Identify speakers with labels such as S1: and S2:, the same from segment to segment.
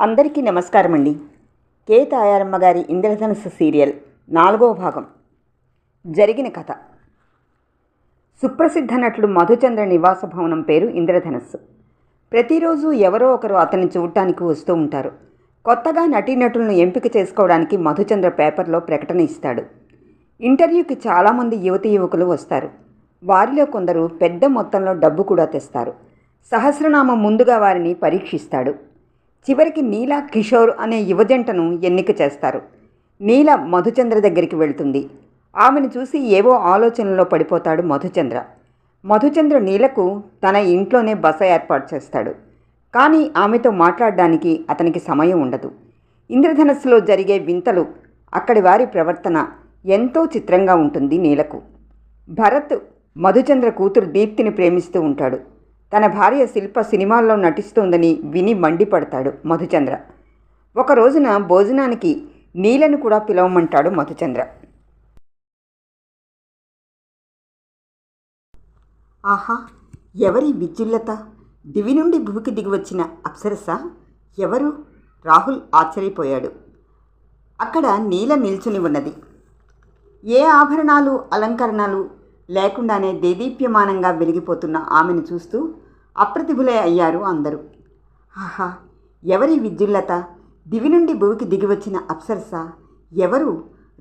S1: అందరికీ నమస్కారం అండి. కే తాయారమ్మ గారి ఇంద్రధనుస్సు సీరియల్ 4వ భాగం. జరిగిన కథ. సుప్రసిద్ధ నటుడు మధుచంద్ర నివాస భవనం పేరు ఇంద్రధనుస్సు. ప్రతిరోజు ఎవరో ఒకరు అతన్ని చూడటానికి వస్తూ ఉంటారు. కొత్తగా నటీనటులను ఎంపిక చేసుకోవడానికి మధుచంద్ర పేపర్లో ప్రకటన ఇస్తాడు. ఇంటర్వ్యూకి చాలామంది యువతీ యువకులు వస్తారు. వారిలో కొందరు పెద్ద మొత్తంలో డబ్బు కూడా తెస్తారు. సహస్రనామం ముందుగా వారిని పరీక్షిస్తాడు. చివరికి నీలా కిషోర్ అనే యువజంటను ఎన్నిక చేస్తారు. నీల మధుచంద్ర దగ్గరికి వెళ్తుంది. ఆమెను చూసి ఏవో ఆలోచనలో పడిపోతాడు మధుచంద్ర. మధుచంద్ర నీలకు తన ఇంట్లోనే బస ఏర్పాటు చేస్తాడు. కానీ ఆమెతో మాట్లాడడానికి అతనికి సమయం ఉండదు. ఇంద్రధనస్సులో జరిగే వింతలు, అక్కడి వారి ప్రవర్తన ఎంతో చిత్రంగా ఉంటుంది నీలకు. భరత్ మధుచంద్ర కూతురు దీప్తిని ప్రేమిస్తూ ఉంటాడు. తన భార్య శిల్ప సినిమాల్లో నటిస్తోందని విని మండిపడతాడు మధుచంద్ర. ఒక రోజున భోజనానికి నీలను కూడా పిలవమంటాడు మధుచంద్ర. ఆహా, ఎవరి విద్యుల్లత! దివి నుండి భూమికి దిగివచ్చిన అప్సరస ఎవరు? రాహుల్ ఆశ్చర్యపోయాడు. అక్కడ నీల నిల్చుని ఉన్నది. ఏ ఆభరణాలు అలంకరణలు లేకుండానే దేదీప్యమానంగా వెలిగిపోతున్న ఆమెను చూస్తూ అప్రతిభులే అయ్యారు అందరూ. ఆహా, ఎవరి విద్యుల్లత! దివి నుండి భూమికి దిగివచ్చిన అప్సరస ఎవరు?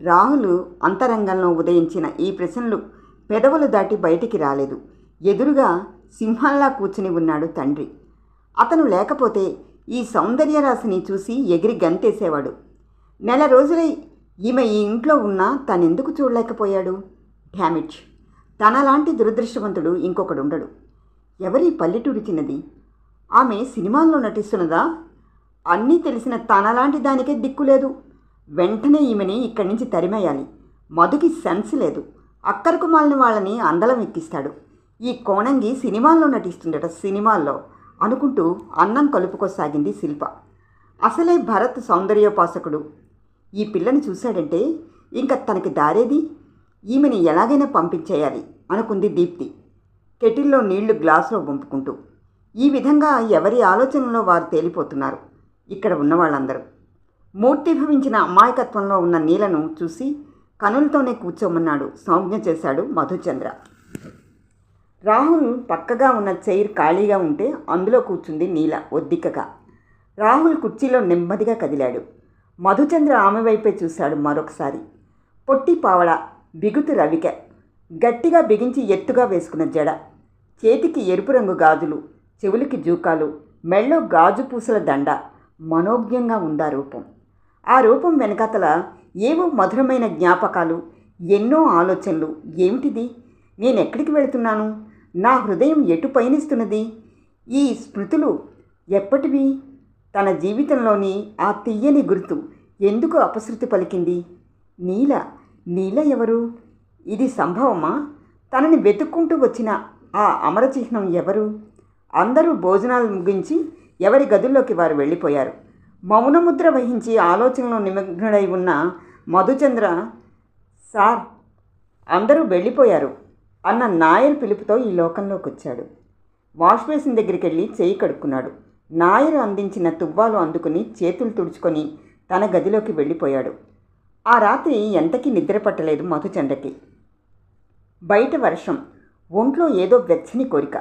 S1: రాహుల్ అంతరంగంలో ఉదయించిన ఈ ప్రశ్నలు పెదవులు దాటి బయటికి రాలేదు. ఎదురుగా సింహంలా కూర్చుని ఉన్నాడు తండ్రి. అతను లేకపోతే ఈ సౌందర్యరాశిని చూసి ఎగిరి గంతేసేవాడు. నెల రోజులై ఈమె ఈ ఇంట్లో ఉన్నా తనెందుకు చూడలేకపోయాడు? డ్యామిట్! తనలాంటి దురదృష్టవంతుడు ఇంకొకడుండడు. ఎవరి పల్లెటూరి చిన్నది? ఆమె సినిమాల్లో నటిస్తున్నదా? అన్నీ తెలిసిన తనలాంటి దానికే దిక్కులేదు. వెంటనే ఈమెని ఇక్కడి నుంచి తరిమేయాలి. మధుకి సెన్స్ లేదు. అక్కరకు మాలిన వాళ్ళని అందలం ఎక్కిస్తాడు. ఈ కోణంగి సినిమాల్లో నటిస్తుండట, సినిమాల్లో అనుకుంటూ అన్నం కలుపుకోసాగింది శిల్ప. అసలే భరత్ సౌందర్యోపాసకుడు. ఈ పిల్లని చూశాడంటే ఇంకా తనకి దారేది? ఈమెని ఎలాగైనా పంపించేయాలి అనుకుంది దీప్తి, కెటిల్లో నీళ్లు గ్లాసులో వంపుకుంటూ. ఈ విధంగా ఎవరి ఆలోచనలో వారు తేలిపోతున్నారు ఇక్కడ ఉన్న వాళ్ళందరూ. మూర్తిభవించిన అమాయకత్వంలో ఉన్న నీలను చూసి కనులతోనే కూర్చోమన్నాడు, సంజ్ఞ చేశాడు మధుచంద్ర. రాహుల్ పక్కగా ఉన్న చైర్ ఖాళీగా ఉంటే అందులో కూర్చుంది నీల ఒద్దికగా. రాహుల్ కుర్చీలో నెమ్మదిగా కదిలాడు. మధుచంద్ర ఆమె వైపే చూశాడు మరొకసారి. పొట్టి పావడ, బిగుతు రవిక, గట్టిగా బిగించి ఎత్తుగా వేసుకున్న జడ, చేతికి ఎరుపు రంగు గాజులు, చెవులకి జూకాలు, మెళ్ళో గాజు పూసల దండ. మనోజ్ఞంగా ఉందా రూపం. ఆ రూపం వెనకాతల ఏవో మధురమైన జ్ఞాపకాలు, ఎన్నో ఆలోచనలు. ఏమిటిది? నేనెక్కడికి వెళుతున్నాను? నా హృదయం ఎటు పయనిస్తున్నది? ఈ స్మృతులు ఎప్పటివి? తన జీవితంలోని ఆ తీయని గుర్తు ఎందుకు అపశృతి పలికింది? నీల ఎవరు? ఇది సంభవమా? తనని వెతుక్కుంటూ వచ్చిన ఆ అమరచిహ్నం ఎవరు? అందరూ భోజనాలు ముగించి ఎవరి గదుల్లోకి వారు వెళ్ళిపోయారు. మౌనముద్ర వహించి ఆలోచనలో నిమగ్నుడై ఉన్న మధుచంద్ర, సార్, అందరూ వెళ్ళిపోయారు అన్న నాయర్ పిలుపుతో ఈ లోకంలోకి వచ్చాడు. వాష్ బేసిన్ దగ్గరికి వెళ్ళి చేయి కడుక్కున్నాడు. నాయర్ అందించిన తువ్వాలు అందుకుని చేతులు తుడుచుకొని తన గదిలోకి వెళ్ళిపోయాడు. ఆ రాత్రి ఎంతకీ నిద్ర పట్టలేదు మధుచంద్రకి. బయట వర్షం, ఒంట్లో ఏదో వెచ్చని కోరిక.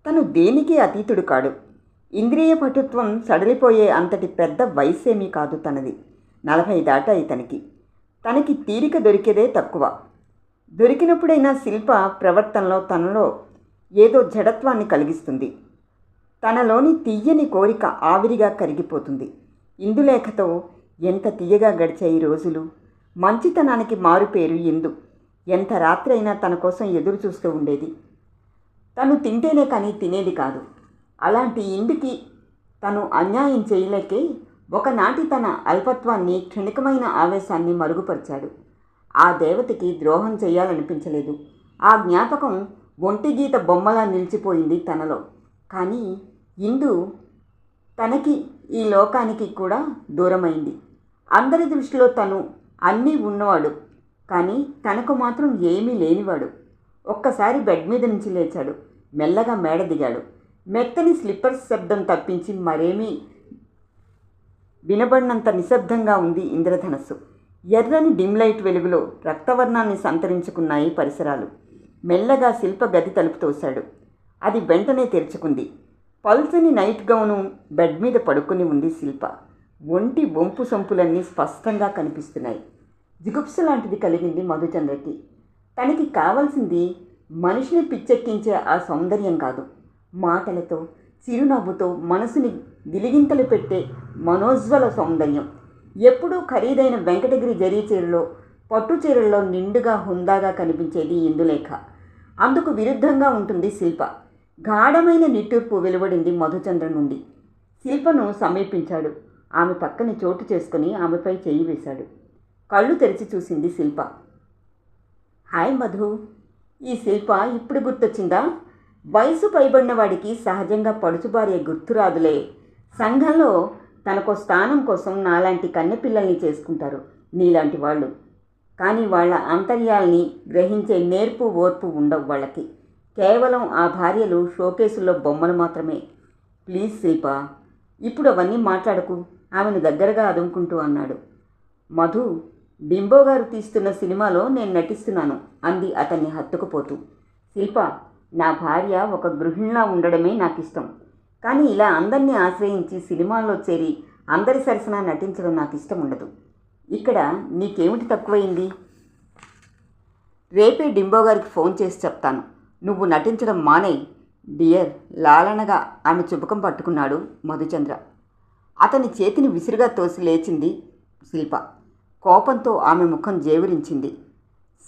S1: తను దేనికి అతీతుడు కాడు. ఇంద్రియ పటుత్వం సడలిపోయే అంతటి పెద్ద వయస్సేమీ కాదు తనది. 40 దాటాయి తనకి. తనకి తీరిక దొరికేదే తక్కువ. దొరికినప్పుడైనా శిల్ప ప్రవర్తనలో తనలో ఏదో జడత్వాన్ని కలిగిస్తుంది. తనలోని తీయని కోరిక ఆవిరిగా కరిగిపోతుంది. ఇందులేఖతో ఎంత తీయగా గడిచాయి రోజులు. మంచితనానికి మారుపేరు ఇందు. ఎంత రాత్రి అయినా తన కోసం ఎదురు చూస్తూ ఉండేది. తను తింటేనే కానీ తినేది కాదు. అలాంటి ఇందుకి తను అన్యాయం చేయలేకే ఒకనాటి తన అల్పత్వాన్ని, క్షణికమైన ఆవేశాన్ని మరుగుపరిచాడు. ఆ దేవతకి ద్రోహం చేయాలనిపించలేదు. ఆ జ్ఞాపకం ఒంటిగీత బొమ్మలా నిలిచిపోయింది తనలో. కానీ ఇందు తనకి, ఈ లోకానికి కూడా దూరమైంది. అందరి దృష్టిలో తను అన్నీ ఉన్నవాడు, కానీ తనకు మాత్రం ఏమీ లేనివాడు. ఒక్కసారి బెడ్ మీద నుంచి లేచాడు. మెల్లగా మేడ దిగాడు. మెత్తని స్లిప్పర్స్ శబ్దం తప్పించి మరేమీ వినబడినంత నిశ్శబ్దంగా ఉంది ఇంద్రధనస్సు. ఎర్రని డిమ్ లైట్ వెలుగులో రక్తవర్ణాన్ని సంతరించుకున్నాయి పరిసరాలు. మెల్లగా శిల్ప గది తలుపు తోశాడు. అది వెంటనే తెరుచుకుంది. పల్చని నైట్ గౌను బెడ్ మీద పడుకుని ఉంది శిల్ప. ఒంటి వంపు సొంపులన్నీ స్పష్టంగా కనిపిస్తున్నాయి. జిగుప్స లాంటిది కలిగింది మధుచంద్రకి. తనకి కావాల్సింది మనిషిని పిచ్చెక్కించే ఆ సౌందర్యం కాదు, మాటలతో చిరునవ్వుతో మనసుని గిలిగింతలు పెట్టే మనోజ్వల సౌందర్యం. ఎప్పుడూ ఖరీదైన వెంకటగిరి జరీ చీరలో, పట్టు చీరల్లో నిండుగా హుందాగా కనిపించేది ఇందులేఖ. అందుకు విరుద్ధంగా ఉంటుంది శిల్ప. గాఢమైన నిట్టూర్పు వెలువడింది మధుచంద్ర నుండి. శిల్పను సమీపించాడు. ఆమె పక్కన చోటు చేసుకుని ఆమెపై చెయ్యి వేశాడు. కళ్ళు తెరిచి చూసింది శిల్ప. హాయ్ మధు. ఈ శిల్ప ఇప్పుడు గుర్తొచ్చిందా? వయసు పైబడిన వాడికి సహజంగా పడుచుబారే గుర్తురాదులే. సంఘంలో తనకో స్థానం కోసం నాలాంటి కన్నెపిల్లల్ని చేసుకుంటారు నీలాంటి వాళ్ళు. కానీ వాళ్ళ అంతర్యాల్ని గ్రహించే నేర్పు ఓర్పు ఉండవు వాళ్ళకి. కేవలం ఆ భార్యలు షోకేసుల్లో బొమ్మలు మాత్రమే. ప్లీజ్ శిల్ప, ఇప్పుడు అవన్నీ మాట్లాడకు, ఆమెను దగ్గరగా అదుముకుంటూ అన్నాడు. మధు, బింబో గారు తీస్తున్న సినిమాలో నేను నటిస్తున్నాను అంది అతన్ని హత్తుకుపోతూ. శిల్ప, నా భార్య ఒక గృహిణిలా ఉండడమే నాకు ఇష్టం. కానీ ఇలా అందరినీ ఆశ్రయించి సినిమాల్లో చేరి అందరి సరసన నటించడం నాకు ఇష్టం ఉండదు. ఇక్కడ నీకేమిటి తక్కువైంది? రేపే డింబో గారికి ఫోన్ చేసి చెప్తాను. నువ్వు నటించడం మానేయ్ డియర్. లాలనగా ఆమె చుబకం పట్టుకున్నాడు మధుచంద్ర. అతని చేతిని విసురుగా తోసి లేచింది శిల్ప. కోపంతో ఆమె ముఖం జేవురించింది.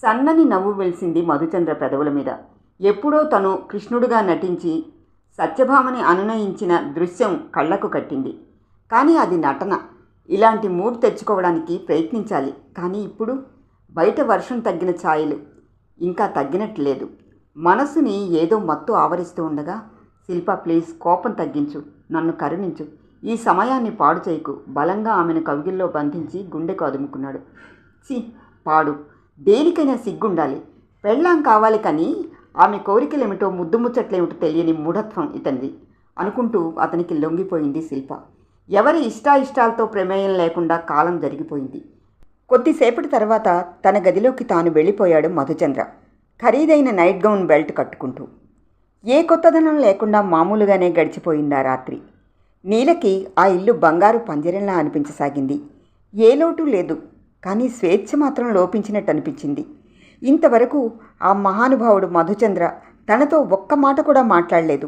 S1: సన్నని నవ్వు వెలిసింది మధుచంద్ర పెదవుల మీద. ఎప్పుడో తను కృష్ణుడిగా నటించి సత్యభామని అనునయించిన దృశ్యం కళ్ళకు కట్టింది. కానీ అది నటన. ఇలాంటి మూడ్ తెచ్చుకోవడానికి ప్రయత్నించాలి. కానీ ఇప్పుడు బయట వర్షం తగ్గిన ఛాయలు ఇంకా తగ్గినట్లేదు. మనసుని ఏదో మత్తు ఆవరిస్తూ ఉండగా, శిల్ప ప్లీజ్ కోపం తగ్గించు, నన్ను కరుణించు, ఈ సమయాన్ని పాడు చేయకు. బలంగా ఆమెను కవిగిల్లో బంధించి గుండెకు అదుముకున్నాడు. పాడు, దేనికైనా సిగ్గుండాలి. పెళ్ళాం కావాలి కానీ ఆమె కోరికలేమిటో ముద్దుముచ్చట్లేమిటో తెలియని మూఢత్వం ఇతనిది అనుకుంటూ అతనికి లొంగిపోయింది శిల్ప. ఎవరి ఇష్టాయిష్టాలతో ప్రమేయం లేకుండా కాలం జరిగిపోయింది. కొద్దిసేపటి తర్వాత తన గదిలోకి తాను వెళ్ళిపోయాడు మధుచంద్ర, ఖరీదైన నైట్ గౌన్ బెల్ట్ కట్టుకుంటూ. ఏ కొత్తదనం లేకుండా మామూలుగానే గడిచిపోయిందా రాత్రి. నీలకి ఆ ఇల్లు బంగారు పంజరంలా అనిపించసాగింది. ఏ లోటు లేదు, కానీ స్వేచ్ఛ మాత్రం లోపించినట్టు అనిపించింది. ఇంతవరకు ఆ మహానుభావుడు మధుచంద్ర తనతో ఒక్క మాట కూడా మాట్లాడలేదు.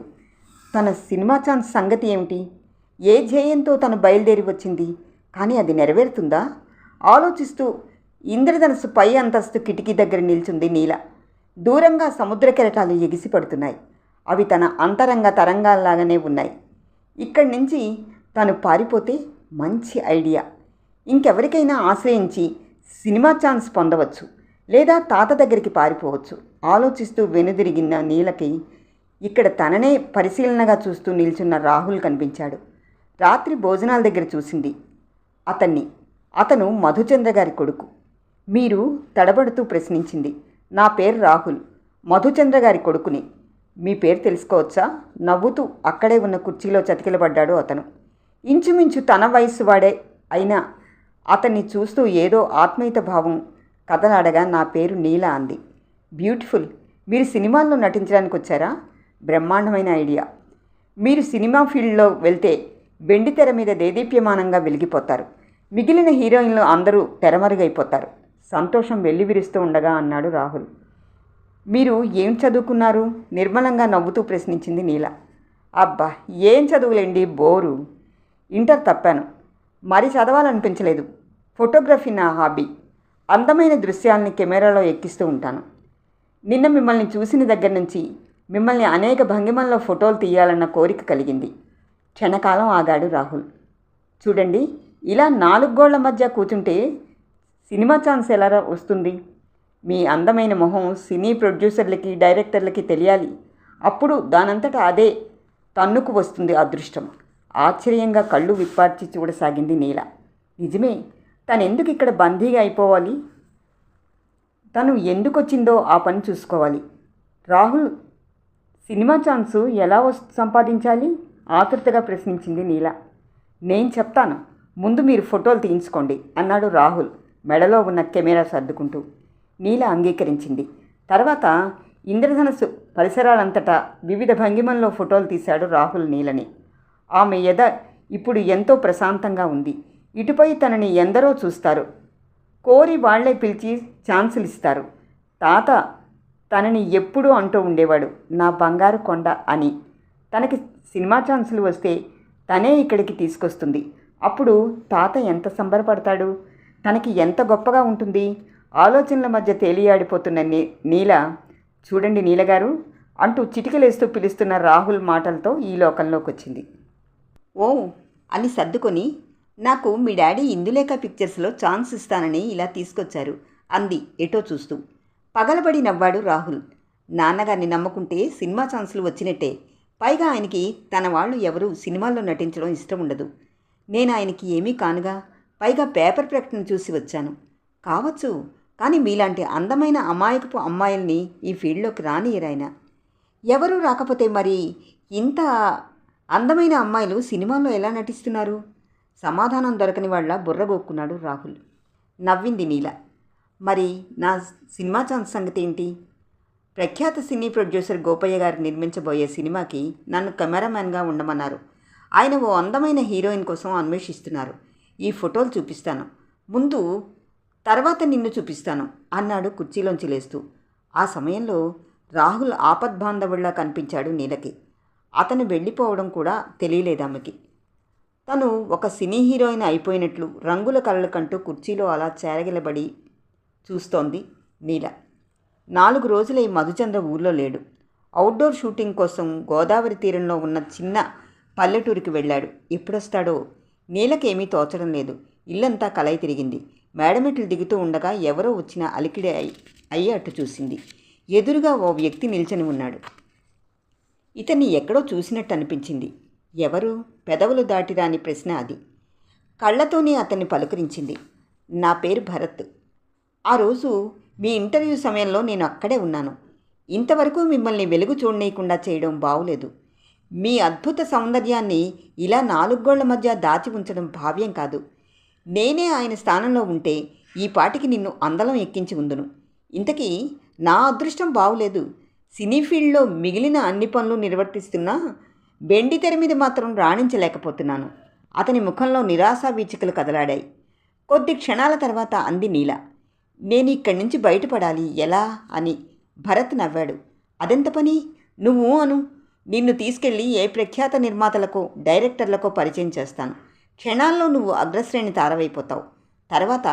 S1: తన సినిమా ఛాన్స్ సంగతి ఏమిటి? ఏ ధ్యేయంతో తను బయలుదేరి వచ్చింది? కానీ అది నెరవేరుతుందా? ఆలోచిస్తూ ఇంద్రధనస్సు పై అంతస్తు కిటికీ దగ్గర నిల్చుంది నీల. దూరంగా సముద్ర కెరటాలు ఎగిసిపడుతున్నాయి. అవి తన అంతరంగ తరంగాల్లాగానే ఉన్నాయి. ఇక్కడి నుంచి తను పారిపోతే మంచి ఐడియా. ఇంకెవరికైనా ఆశ్రయించి సినిమా ఛాన్స్ పొందవచ్చు, లేదా తాత దగ్గరికి పారిపోవచ్చు. ఆలోచిస్తూ వెనుదిరిగిన నీలకి ఇక్కడ తననే పరిశీలనగా చూస్తూ నిల్చున్న రాహుల్ కనిపించాడు. రాత్రి భోజనాల దగ్గర చూసింది అతన్ని. అతను మధుచంద్ర గారి కొడుకు. మీరు తడబడుతూ ప్రశ్నించింది. నా పేరు రాహుల్, మధుచంద్ర గారి కొడుకుని. మీ పేరు తెలుసుకోవచ్చా? నవ్వుతూ అక్కడే ఉన్న కుర్చీలో చతికిలబడ్డాడు అతను. ఇంచుమించు తన వయస్సు వాడే అయినా అతన్ని చూస్తూ ఏదో ఆత్మీయత భావం కదలాడగా నా పేరు నీల అంది. బ్యూటిఫుల్. మీరు సినిమాల్లో నటించడానికి వచ్చారా? బ్రహ్మాండమైన ఐడియా. మీరు సినిమా ఫీల్డ్లో వెళ్తే వెండి తెర మీద దేదీప్యమానంగా వెలిగిపోతారు. మిగిలిన హీరోయిన్లు అందరూ తెరమరుగైపోతారు. సంతోషం వెల్లివిరుస్తూ ఉండగా అన్నాడు రాహుల్. మీరు ఏం చదువుకున్నారు? నిర్మలంగా నవ్వుతూ ప్రశ్నించింది నీల. అబ్బా, ఏం చదువులేండి, బోరు. ఇంటర్ తప్పాను. మరి చదవాలనిపించలేదు. ఫోటోగ్రఫీ నా హాబీ. అందమైన దృశ్యాలని కెమెరాలో ఎక్కిస్తూ ఉంటాను. నిన్న మిమ్మల్ని చూసిన దగ్గర నుంచి మిమ్మల్ని అనేక భంగిమల్లో ఫోటోలు తీయాలన్న కోరిక కలిగింది. క్షణకాలం ఆగాడు రాహుల్. చూడండి, ఇలా 4 గోళ్ల మధ్య కూర్చుంటే సినిమా ఛాన్స్ ఎలా వస్తుంది? మీ అందమైన మొహం సినీ ప్రొడ్యూసర్లకి, డైరెక్టర్లకి తెలియాలి. అప్పుడు దానంతటా అదే తన్నుకు వస్తుంది అదృష్టం. ఆశ్చర్యంగా కళ్ళు విప్పార్చి చూడసాగింది నీల. నిజమే, తను ఎందుకు ఇక్కడ బందీగా అయిపోవాలి? తను ఎందుకు వచ్చిందో ఆ పని చూసుకోవాలి. రాహుల్, సినిమా ఛాన్సు ఎలా సంపాదించాలి? ఆతృతగా ప్రశ్నించింది నీల. నేను చెప్తాను. ముందు మీరు ఫోటోలు తీయించుకోండి అన్నాడు రాహుల్ మెడలో ఉన్న కెమెరా సర్దుకుంటూ. నీల అంగీకరించింది. తర్వాత ఇంద్రధనస్సు పరిసరాలంతటా వివిధ భంగిమల్లో ఫోటోలు తీశాడు రాహుల్ నీలని. ఆమె ఎద ఇప్పుడు ఎంతో ప్రశాంతంగా ఉంది. ఇటుపై తనని ఎందరో చూస్తారు. కోరి వాళ్లే పిలిచి ఛాన్సులు ఇస్తారు. తాత తనని ఎప్పుడూ అంటూ ఉండేవాడు, నా బంగారు కొండ అని. తనకి సినిమా ఛాన్సులు వస్తే తనే ఇక్కడికి తీసుకొస్తుంది. అప్పుడు తాత ఎంత సంబరపడతాడు, తనకి ఎంత గొప్పగా ఉంటుంది. ఆలోచనల మధ్య తేలియాడిపోతున్న నీల, చూడండి నీలగారు అంటూ చిటికలేస్తూ పిలుస్తున్న రాహుల్ మాటలతో ఈ లోకంలోకి వచ్చింది. ఓ అని సర్దుకొని, నాకు మీ డాడీ ఇందులేఖ పిక్చర్స్లో ఛాన్స్ ఇస్తానని ఇలా తీసుకొచ్చారు అంది ఎటో చూస్తూ. పగలబడి నవ్వాడు రాహుల్. నాన్నగారిని నమ్ముకుంటే సినిమా ఛాన్సులు వచ్చినట్టే. పైగా ఆయనకి తన వాళ్ళు ఎవరూ సినిమాల్లో నటించడం ఇష్టం ఉండదు. నేను ఆయనకి ఏమీ కానుగా. పైగా పేపర్ ప్రకటన చూసి వచ్చాను. కావచ్చు, కానీ మీలాంటి అందమైన అమాయకపు అమ్మాయిల్ని ఈ ఫీల్డ్లోకి రానియరాయన. ఎవరూ రాకపోతే మరి ఇంత అందమైన అమ్మాయిలు సినిమాల్లో ఎలా నటిస్తున్నారు? సమాధానం దొరకని వాళ్ళ బుర్రగొక్కున్నాడు రాహుల్. నవ్వింది నీల. మరి నా సినిమా ఛాన్స్ సంగతి ఏంటి? ప్రఖ్యాత సినీ ప్రొడ్యూసర్ గోపయ్య గారు నిర్మించబోయే సినిమాకి నన్ను కెమెరామ్యాన్గా ఉండమన్నారు. ఆయన ఓ అందమైన హీరోయిన్ కోసం అన్వేషిస్తున్నారు. ఈ ఫోటోలు చూపిస్తాను ముందు, తర్వాత నిన్ను చూపిస్తాను అన్నాడు కుర్చీలోంచి లేస్తూ. ఆ సమయంలో రాహుల్ ఆపద్బాంధవుల్లా కనిపించాడు నీలకి. అతను వెళ్ళిపోవడం కూడా తెలియలేదామెకి. తను ఒక సినీ హీరోయిన్ అయిపోయినట్లు రంగుల కలలు కంటూ కుర్చీలో అలా చేరగిలబడి చూస్తోంది నీల. 4 రోజులై మధుచంద్ర ఊర్లో లేడు. అవుట్డోర్ షూటింగ్ కోసం గోదావరి తీరంలో ఉన్న చిన్న పల్లెటూరికి వెళ్ళాడు. ఎప్పుడొస్తాడో నీలకేమీ తోచడం లేదు. ఇల్లంతా కలయి తిరిగింది. మేడమెట్లు దిగుతూ ఉండగా ఎవరో వచ్చిన అలికిడి అయ్యి అటు చూసింది. ఎదురుగా ఓ వ్యక్తి నిల్చొని ఉన్నాడు. ఇతన్ని ఎక్కడో చూసినట్టు అనిపించింది. ఎవరు? పెదవులు దాటిరాని ప్రశ్న అది. కళ్ళతోనే అతన్ని పలుకరించింది. నా పేరు భరత్. ఆ రోజు మీ ఇంటర్వ్యూ సమయంలో నేను అక్కడే ఉన్నాను. ఇంతవరకు మిమ్మల్ని వెలుగు చూడనీయకుండా చేయడం బావులేదు. మీ అద్భుత సౌందర్యాన్ని ఇలా 4 గోళ్ల మధ్య దాచి ఉంచడం భావ్యం కాదు. నేనే ఆయన స్థానంలో ఉంటే ఈ పాటికి నిన్ను అందలం ఎక్కించి ఉందును. ఇంతకీ నా అదృష్టం బావులేదు. సినీ ఫీల్డ్లో మిగిలిన అన్ని పనులు నిర్వర్తిస్తున్నా బెండి తెర మీద మాత్రం రాణించలేకపోతున్నాను. అతని ముఖంలో నిరాశా వీచికలు కదలాడాయి. కొద్ది క్షణాల తర్వాత అంది నీల. నేను ఇక్కడి నుంచి బయటపడాలి, ఎలా అని. భరత్ నవ్వాడు. అదెంత పని? నువ్వు అను. నిన్ను తీసుకెళ్ళి ఏ ప్రఖ్యాత నిర్మాతలకో డైరెక్టర్లకో పరిచయం చేస్తాను. క్షణాల్లో నువ్వు అగ్రశ్రేణి తారవైపోతావు. తర్వాత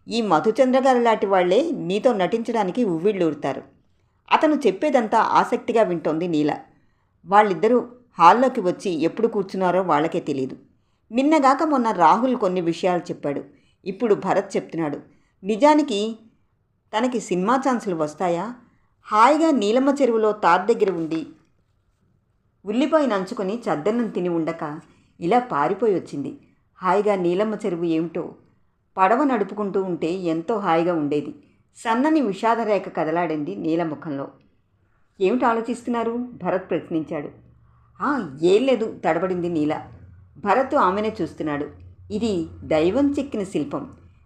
S1: ఈ మధుచంద్ర గారు లాంటి వాళ్లే నీతో నటించడానికి ఉవ్విళ్ళూరుతారు. అతను చెప్పేదంతా ఆసక్తిగా వింటోంది నీల. వాళ్ళిద్దరూ హాల్లోకి వచ్చి ఎప్పుడు కూర్చున్నారో వాళ్ళకే తెలియదు. నిన్నగాక మొన్న రాహుల్ కొన్ని విషయాలు చెప్పాడు. ఇప్పుడు భరత్ చెప్తున్నాడు. నిజానికి తనకి సినిమా ఛాన్సులు వస్తాయా? హాయిగా నీలమ్మ చెరువులో తార్ దగ్గర ఉండి ఉల్లిపాయ నంచుకొని చద్దన్నం తిని ఉండక ఇలా పారిపోయి వచ్చింది. హాయిగా నీలమ్మ చెరువు ఏమిటో, పడవ నడుపుకుంటూ ఉంటే ఎంతో హాయిగా ఉండేది. సన్నని విషాదరేఖ కదలాడింది నీల ముఖంలో. ఏమిటి ఆలోచిస్తున్నారు? భరత్ ప్రశ్నించాడు. ఏం లేదు, తడబడింది నీల. భరత్ ఆమెనే చూస్తున్నాడు. ఇది దైవం చెక్కిన శిల్పం.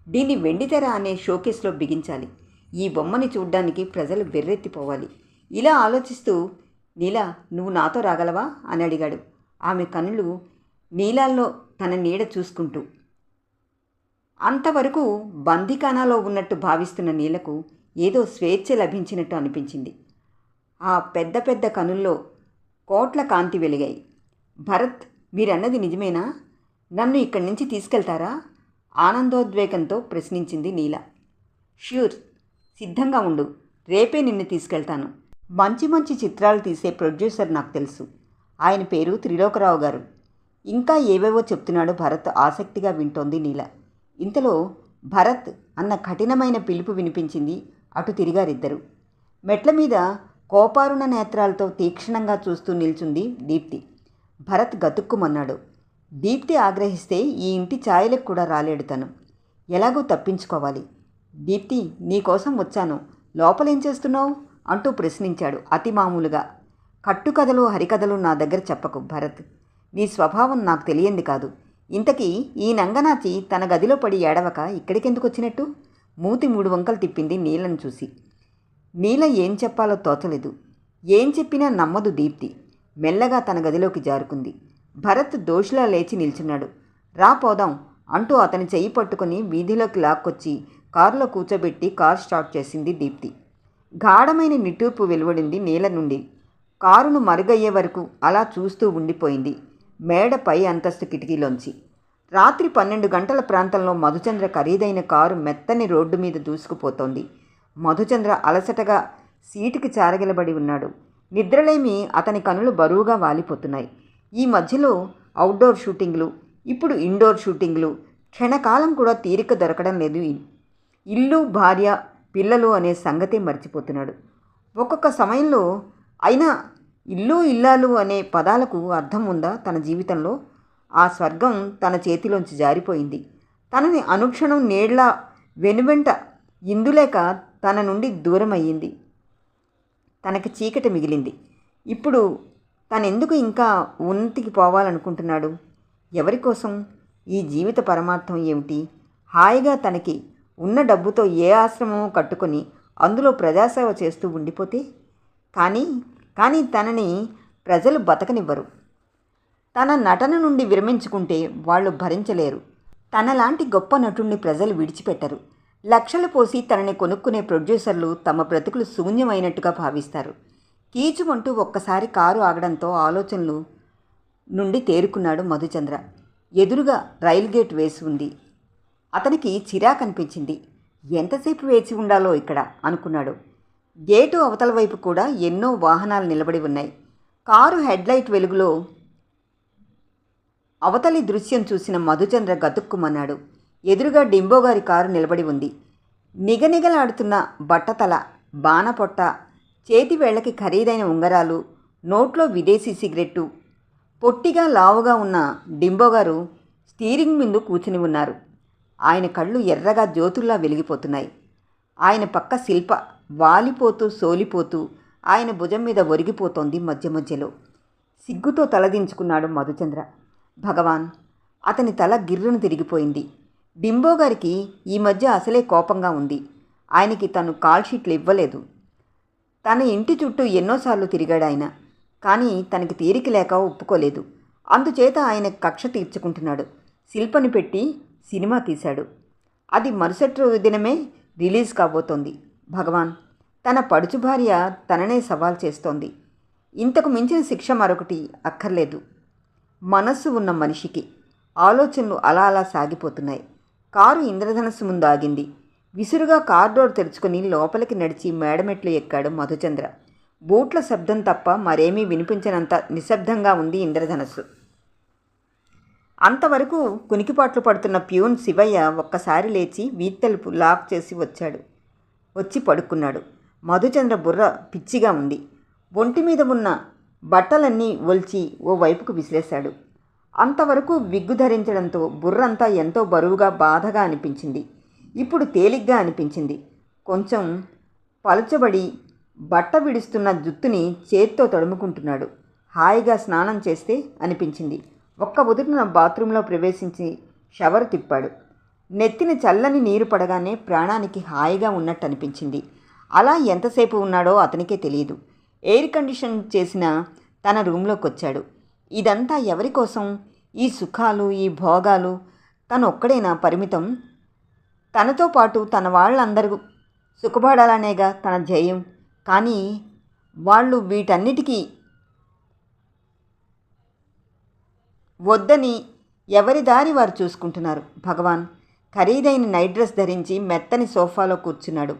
S1: దీన్ని వెండితెర అనే షోకేస్లో బిగించాలి. ఈ బొమ్మని చూడ్డానికి ప్రజలు వెర్రెత్తిపోవాలి. ఇలా ఆలోచిస్తూ, నీలా, నువ్వు నాతో రాగలవా అని అడిగాడు. ఆమె కనులు నీలాల్లో తన నీడ చూసుకుంటూ. అంతవరకు బందీఖానాలో ఉన్నట్టు భావిస్తున్న నీలకు ఏదో స్వేచ్ఛ లభించినట్టు అనిపించింది. ఆ పెద్ద పెద్ద కనుల్లో కోట్ల కాంతి వెలిగాయి. భరత్, మీరన్నది నిజమేనా? నన్ను ఇక్కడి నుంచి తీసుకెళ్తారా? ఆనందోద్వేగంతో ప్రశ్నించింది నీల. ష్యూర్, సిద్ధంగా ఉండు. రేపే నిన్ను తీసుకెళ్తాను. మంచి మంచి చిత్రాలు తీసే ప్రొడ్యూసర్ నాకు తెలుసు. ఆయన పేరు త్రిలోకరావు గారు. ఇంకా ఏవేవో చెప్తున్నాడు భరత్. ఆసక్తిగా వింటోంది నీల. ఇంతలో భరత్ అన్న కఠినమైన పిలుపు వినిపించింది. అటు తిరిగారిద్దరు. మెట్ల మీద కోపారుణ నేత్రాలతో తీక్షణంగా చూస్తూ నిల్చుంది దీప్తి. భరత్ గతుక్కుమన్నాడు. దీప్తి ఆగ్రహిస్తే ఈ ఇంటి ఛాయలకు కూడా రాలేడు తను. ఎలాగో తప్పించుకోవాలి. దీప్తి, నీకోసం వచ్చాను. లోపలేం చేస్తున్నావు అంటూ ప్రశ్నించాడు అతి మామూలుగా. కట్టుకథలు హరికథలు నా దగ్గర చెప్పకు భరత్. నీ స్వభావం నాకు తెలియంది కాదు. ఇంతకీ ఈ నంగనాచి తన గదిలో పడి ఏడవక ఇక్కడికెందుకు వచ్చినట్టు? మూతి 3 వంకలు తిప్పింది నీలను చూసి. నీల ఏం చెప్పాలో తోచలేదు. ఏం చెప్పినా నమ్మదు దీప్తి. మెల్లగా తన గదిలోకి జారుకుంది. భరత్ దోషిలా లేచి నిల్చున్నాడు. రా పోదాం అంటూ అతని చెయ్యి పట్టుకుని వీధిలోకి లాక్కొచ్చి కారులో కూర్చోబెట్టి కారు స్టార్ట్ చేసింది దీప్తి. గాఢమైన నిట్టూర్పు వెలువడింది నీల నుండి. కారును మరుగయ్యే వరకు అలా చూస్తూ ఉండిపోయింది మేడ పై అంతస్తు కిటికీలోంచి. రాత్రి 12 గంటల ప్రాంతంలో మధుచంద్ర ఖరీదైన కారు మెత్తని రోడ్డు మీద దూసుకుపోతోంది. మధుచంద్ర అలసటగా సీటుకి చారగిలబడి ఉన్నాడు. నిద్రలేమి అతని కనులు బరువుగా వాలిపోతున్నాయి. ఈ మధ్యలో అవుట్డోర్ షూటింగ్లు, ఇప్పుడు ఇండోర్ షూటింగ్లు. క్షణకాలం కూడా తీరిక దొరకడం లేదు. ఇల్లు, భార్య, పిల్లలు అనే సంగతే మర్చిపోతున్నాడు ఒక్కొక్క సమయంలో. అయినా ఇల్లు, ఇల్లాలు అనే పదాలకు అర్థం ఉందా తన జీవితంలో? ఆ స్వర్గం తన చేతిలోంచి జారిపోయింది. తనని అనుక్షణం నీళ్ల వెనువెంట ఇందులేక తన నుండి దూరమయ్యింది. తనకి చీకటి మిగిలింది. ఇప్పుడు తనెందుకు ఇంకా ఉన్నతికి పోవాలనుకుంటున్నాడు? ఎవరి కోసం? ఈ జీవిత పరమార్థం ఏమిటి? హాయిగా తనకి ఉన్న డబ్బుతో ఏ ఆశ్రమం కట్టుకొని అందులో ప్రజాసేవ చేస్తూ ఉండిపోతే? కానీ తనని ప్రజలు బతకనివ్వరు. తన నటన నుండి విరమించుకుంటే వాళ్ళు భరించలేరు. తనలాంటి గొప్ప నటుణ్ణి ప్రజలు విడిచిపెట్టరు. లక్షలు పోసి తనని కొనుక్కునే ప్రొడ్యూసర్లు తమ బ్రతుకులు శూన్యమైనట్టుగా భావిస్తారు. కీచుమంటూ ఒక్కసారి కారు ఆగడంతో ఆలోచనలు నుండి తేరుకున్నాడు మధుచంద్ర. ఎదురుగా రైల్ గేట్ వేసి ఉంది. అతనికి చిరాకనిపించింది. ఎంతసేపు వేచి ఉండాలో ఇక్కడ అనుకున్నాడు. గేటు అవతల వైపు కూడా ఎన్నో వాహనాలు నిలబడి ఉన్నాయి. కారు హెడ్లైట్ వెలుగులో అవతలి దృశ్యం చూసిన మధుచంద్ర గతుక్కుమన్నాడు. ఎదురుగా డింబోగారి కారు నిలబడి ఉంది. నిగనిగలాడుతున్న బట్టతల, బాణపొట్ట, చేతి వేళ్లకి ఖరీదైన ఉంగరాలు, నోట్లో విదేశీ సిగరెట్టు. పొట్టిగా లావుగా ఉన్న డింబోగారు స్టీరింగ్ ముందు కూర్చుని ఉన్నారు. ఆయన కళ్ళు ఎర్రగా జ్యోతుల్లా వెలిగిపోతున్నాయి. ఆయన పక్క శిల్ప వాలిపోతూ సోలిపోతూ ఆయన భుజం మీద ఒరిగిపోతోంది మధ్య మధ్యలో. సిగ్గుతో తలదించుకున్నాడు మధుచంద్ర. భగవాన్! అతని తల గిర్రును తిరిగిపోయింది. డింబోగారికి ఈ మధ్య అసలే కోపంగా ఉంది. ఆయనకి తను కాల్ షీట్లు ఇవ్వలేదు. తన ఇంటి చుట్టూ ఎన్నోసార్లు తిరిగాడు ఆయన. కానీ తనకి తీరిక లేక ఒప్పుకోలేదు. అందుచేత ఆయన కక్ష తీర్చుకుంటున్నాడు. శిల్పని పెట్టి సినిమా తీశాడు. అది మరుసటి దినమే రిలీజ్ కాబోతోంది. భగవాన్! తన పడుచు భార్య తననే సవాల్ చేస్తోంది. ఇంతకు మించిన శిక్ష మరొకటి అక్కర్లేదు. మనస్సు ఉన్న మనిషికి. ఆలోచనలు అలా అలా సాగిపోతున్నాయి. కారు ఇంద్రధనస్సు ముందు ఆగింది. విసురుగా కార్ డోర్ తెరుచుకుని లోపలికి నడిచి మేడమెట్లు ఎక్కాడు మధుచంద్ర. బూట్ల శబ్దం తప్ప మరేమీ వినిపించనంత నిశ్శబ్దంగా ఉంది ఇంద్రధనస్సు. అంతవరకు కునికిపాట్లు పడుతున్న ప్యూన్ శివయ్య ఒక్కసారి లేచి వీత్తలుపు లాక్ చేసి వచ్చి పడుకున్నాడు. మధుచంద్ర బుర్ర పిచ్చిగా ఉంది. ఒంటి మీద ఉన్న బట్టలన్నీ ఒల్చి ఓ వైపుకు విసిరేశాడు. అంతవరకు విగ్గు ధరించడంతో బుర్రంతా ఎంతో బరువుగా బాధగా అనిపించింది. ఇప్పుడు తేలిగ్గా అనిపించింది. కొంచెం పలుచబడి బట్ట విడుస్తున్న జుత్తుని చేత్తో తడుముకుంటున్నాడు. హాయిగా స్నానం చేస్తే అనిపించింది. ఒక్క ఉదుటిన బాత్రూంలో ప్రవేశించి షవర్ తిప్పాడు. నెత్తిన చల్లని నీరు పడగానే ప్రాణానికి హాయిగా ఉన్నట్టు అనిపించింది. అలా ఎంతసేపు ఉన్నాడో అతనికే తెలియదు. ఎయిర్ కండిషన్ చేసిన తన రూంలోకి వచ్చాడు. ఇదంతా ఎవరి కోసం? ఈ సుఖాలు, ఈ భోగాలు తను ఒక్కడేనా పరిమితం? తనతో పాటు తన వాళ్ళందరూ సుఖపడాలనేగా తన ధ్యేయం. కానీ వాళ్ళు వీటన్నిటికీ వద్దని ఎవరి దారి వారు చూసుకుంటున్నారు. భగవాన్! ఖరీదైన నైట్ డ్రెస్ ధరించి మెత్తని సోఫాలో కూర్చున్నాడు.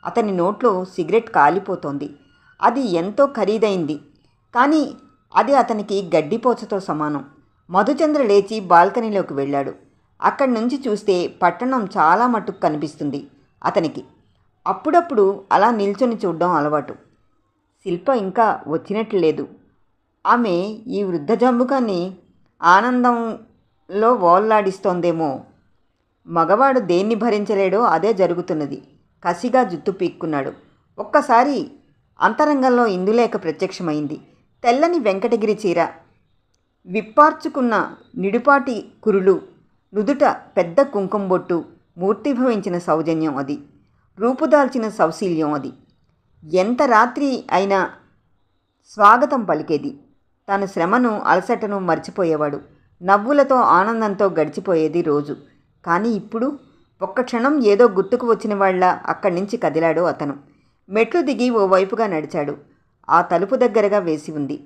S1: అతని నోట్లో సిగరెట్ కాలిపోతోంది. అది ఎంతో ఖరీదైంది. కానీ అది అతనికి గడ్డిపోచతో సమానం. మధుచంద్ర లేచి బాల్కనీలోకి వెళ్ళాడు. అక్కడి నుంచి చూస్తే పట్టణం చాలా మట్టుకు కనిపిస్తుంది అతనికి. అప్పుడప్పుడు అలా నిల్చొని చూడడం అలవాటు. శిల్ప ఇంకా వచ్చినట్లు లేదు. ఆమె ఈ వృద్ధ జంబుకాన్ని ఆనందంలో ఓల్లాడిస్తోందేమో. మగవాడు దేన్ని భరించలేడో అదే జరుగుతున్నది. కసిగా జుత్తు పీక్కున్నాడు. ఒక్కసారి అంతరంగంలో ఇందులేక ప్రత్యక్షమైంది. తెల్లని వెంకటగిరి చీర విప్పార్చుకున్న నిడుపాటి కురులు, నుదుట పెద్ద కుంకుమ బొట్టు, మూర్తిభవించిన సౌజన్యం అది. రూపుదాల్చిన సౌశీల్యం అది. ఎంత రాత్రి అయినా స్వాగతం పలికేది. తన శ్రమను అలసటను మర్చిపోయేవాడు. నవ్వులతో ఆనందంతో గడిచిపోయేది రోజు. కానీ ఇప్పుడు ఒక్క క్షణం ఏదో గుర్తుకు వచ్చిన వాళ్ళ అక్కడి నుంచి కదిలాడు అతను. మెట్లు దిగి ఓ వైపుగా నడిచాడు. ఆ తలుపు దగ్గరగా వేసి ఉంది.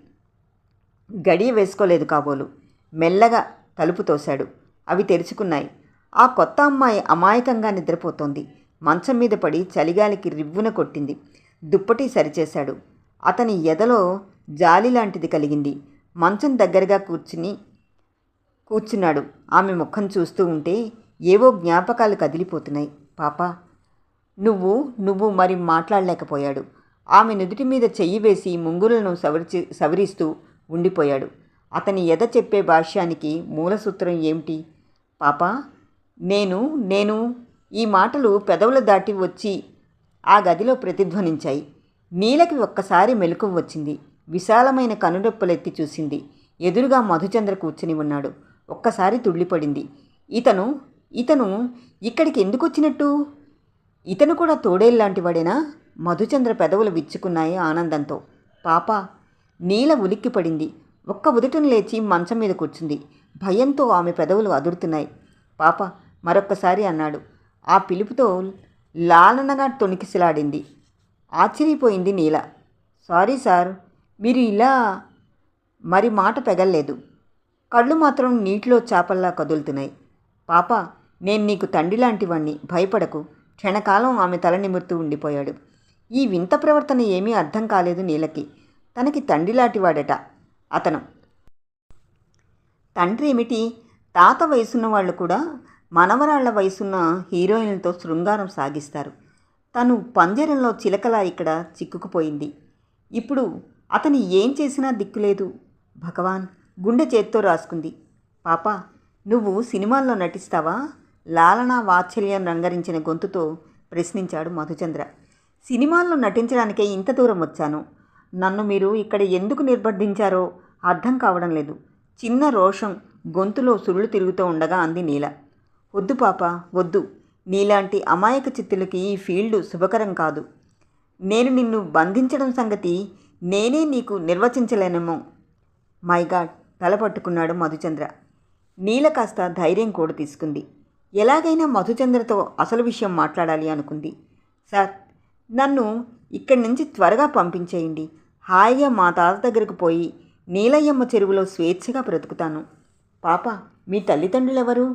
S1: గడియ వేసుకోలేదు కాబోలు. మెల్లగా తలుపు తోశాడు. అవి తెరుచుకున్నాయి. ఆ కొత్త అమ్మాయి అమాయకంగా నిద్రపోతోంది. మంచం మీద పడి చలిగాలికి రివ్వున కొట్టింది. దుప్పటి సరిచేశాడు. అతని ఎదలో జాలి లాంటిది కలిగింది. మంచం దగ్గరగా కూర్చున్నాడు. ఆమె ముఖం చూస్తూ ఉంటే ఏవో జ్ఞాపకాలు కదిలిపోతున్నాయి. పాపా, నువ్వు మరి మాట్లాడలేకపోయాడు. ఆమె నుదుటి మీద చెయ్యి వేసి ముంగులను సవరిస్తూ ఉండిపోయాడు. అతని ఎద చెప్పే భాష్యానికి మూలసూత్రం ఏమిటి? పాపా, నేను ఈ మాటలు పెదవులు దాటి వచ్చి ఆ గదిలో ప్రతిధ్వనించాయి. నీలకి ఒక్కసారి మెలకువ వచ్చింది. విశాలమైన కనురెప్పలెత్తి చూసింది. ఎదురుగా మధుచంద్ర కూర్చుని ఉన్నాడు. ఒక్కసారి తుళ్ళిపడింది. ఇతను ఇక్కడికి ఎందుకు వచ్చినట్టు? ఇతను కూడా తోడేళ్లాంటివాడేనా? మధుచంద్ర పెదవులు విచ్చుకున్నాయి ఆనందంతో. పాపా, నీల ఉలిక్కిపడింది. ఒక్క ఉదుటను లేచి మంచం మీద కూర్చుంది. భయంతో ఆమె పెదవులు అదురుతున్నాయి. పాప, మరొక్కసారి అన్నాడు. ఆ పిలుపుతో లాలనగా తొణికిసలాడింది. ఆశ్చర్యపోయింది నీల. సారీ సార్, మీరు ఇలా. మరి మాట పెగల్లేదు. కళ్ళు మాత్రం నీటిలో చేపల్లా కదులుతున్నాయి. పాప, నేను నీకు తండ్రి లాంటివాణ్ణి, భయపడకు. క్షణకాలం ఆమె తల నిమురుతూ ఉండిపోయాడు. ఈ వింత ప్రవర్తన ఏమీ అర్థం కాలేదు నీలకి. తనకి తండ్రి లాంటివాడట అతను. తండ్రి ఏమిటి? తాత వయసున్న వాళ్ళు కూడా మనవరాళ్ల వయసున్న హీరోయిన్లతో శృంగారం సాగిస్తారు. తను పంజరంలో చిలకలా ఇక్కడ చిక్కుకుపోయింది. ఇప్పుడు అతను ఏం చేసినా దిక్కులేదు. భగవాన్, గుండె చేత్తో రాసుకుంది. పాప, నువ్వు సినిమాల్లో నటిస్తావా? లాలనా వాత్సల్యం రంగరించిన గొంతుతో ప్రశ్నించాడు మధుచంద్ర. సినిమాల్లో నటించడానికే ఇంత దూరం వచ్చాను. నన్ను మీరు ఇక్కడ ఎందుకు నిర్బంధించారో అర్థం కావడం లేదు. చిన్న రోషం గొంతులో సురులు తిరుగుతూ ఉండగా అంది నీల. వద్దు పాప, వద్దు. నీలాంటి అమాయక చిత్తులకి ఈ ఫీల్డు శుభకరం కాదు. నేను నిన్ను బంధించడం సంగతి నేనే నీకు నిర్వచించలేనేమో. మై గాడ్, తల పట్టుకున్నాడు మధుచంద్ర. నీల కాస్త ధైర్యం కూడా తీసుకుంది. ఎలాగైనా మధుచంద్రతో అసలు విషయం మాట్లాడాలి అనుకుంది. సార్, నన్ను ఇక్కడి నుంచి త్వరగా పంపించేయండి. హాయిగా మా తాత దగ్గరకు పోయి నీలయ్యమ్మ చెరువులో స్వేచ్ఛగా బ్రతుకుతాను. పాప, మీ తల్లిదండ్రులెవరు?